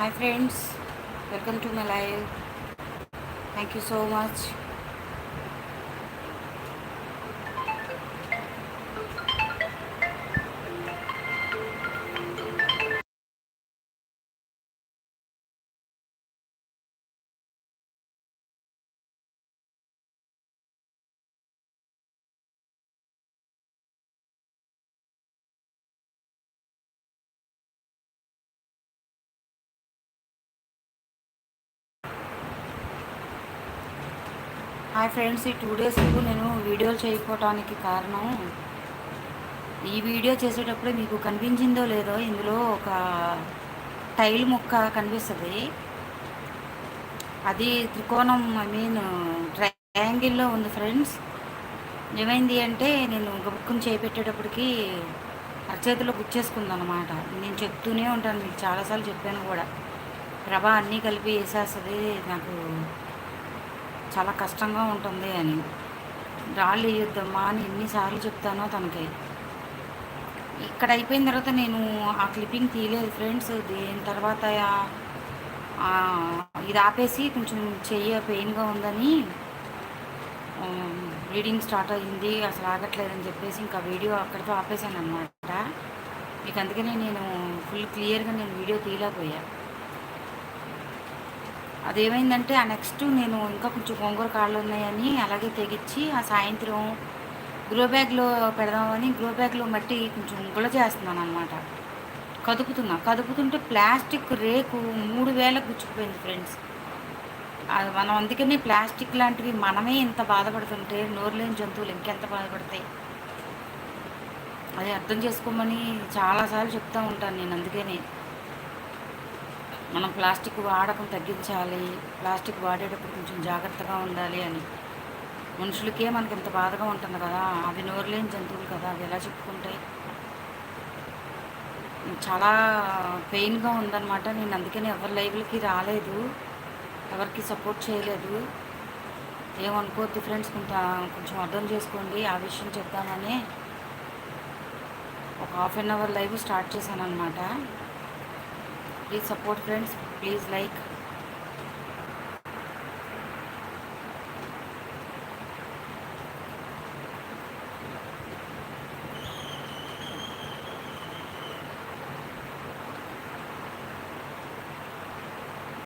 Hi friends, welcome to my live. Thank you so much. Hi friends, ఈ 2 days నేను వీడియోలు చేయకపోవటానికి కారణం, ఈ వీడియో చేసేటప్పుడే మీకు కనిపించిందో లేదో ఇందులో ఒక టైల్ ముక్క కనిపిస్తుంది. అది త్రికోణం ట్రయాంగిల్లో ఉంది ఫ్రెండ్స్. ఏమైంది అంటే నేను గబుక్కుని చేపెట్టేటప్పటికి అరచేతిలో గుచ్చేసుకుందనమాట. నేను చెప్తూనే ఉంటాను, మీకు చాలాసార్లు చెప్పాను కూడా, ప్రభా అన్నీ కలిపి వేసేస్తుంది, నాకు చాలా కష్టంగా ఉంటుంది అని. రాళ్ళు వేయొద్దమ్మా అని ఎన్నిసార్లు చెప్తానో తనకి. ఇక్కడ అయిపోయిన తర్వాత నేను ఆ క్లిప్పింగ్ తీయలేదు ఫ్రెండ్స్. దీని తర్వాత ఇది ఆపేసి కొంచెం చెయ్యి పెయిన్గా ఉందని, బ్లీడింగ్ స్టార్ట్ అయ్యింది, అసలు ఆగట్లేదని చెప్పేసి ఇంకా వీడియో అక్కడితో ఆపేసాను అనమాట. మీకు అందుకనే నేను ఫుల్ క్లియర్గా నేను వీడియో తీయలేకపోయా. అదేమైందంటే ఆ నెక్స్ట్ నేను ఇంకా కొంచెం గోంగూర కాళ్ళు ఉన్నాయని అలాగే తెగించి ఆ సాయంత్రం గ్రో బ్యాగ్లో పెడదామని గ్రో బ్యాగ్లో మట్టి కొంచెం గుల చేస్తున్నాను అనమాట. కదుపుతుంటే ప్లాస్టిక్ రేకు 3 వేలకు గుచ్చుకుపోయింది ఫ్రెండ్స్. అది మనం అందుకని ప్లాస్టిక్ లాంటివి మనమే ఇంత బాధపడుతుంటే నోరు లేని జంతువులు ఇంకెంత బాధపడతాయి. అది అర్థం చేసుకోమని చాలాసార్లు చెప్తూ ఉంటాను నేను. అందుకని మనం ప్లాస్టిక్ వాడకం తగ్గించాలి, ప్లాస్టిక్ వాడేటప్పుడు కొంచెం జాగ్రత్తగా ఉండాలి అని. మనుషులకే మనకి ఇంత బాధగా ఉంటుంది కదా, అవి నోరులేని జంతువులు కదా, అవి ఎలా చెప్పుకుంటాయి. చాలా పెయిన్గా ఉందన్నమాట. నేను అందుకని ఎవరి లైవ్లకి రాలేదు, ఎవరికి సపోర్ట్ చేయలేదు. ఏమనుకోవద్దు ఫ్రెండ్స్, కొంచెం అర్థం చేసుకోండి. ఆ విషయం చెప్తామని ఒక 1/2 hour లైవ్ స్టార్ట్ చేశాను అనమాట. Please support friends, please like.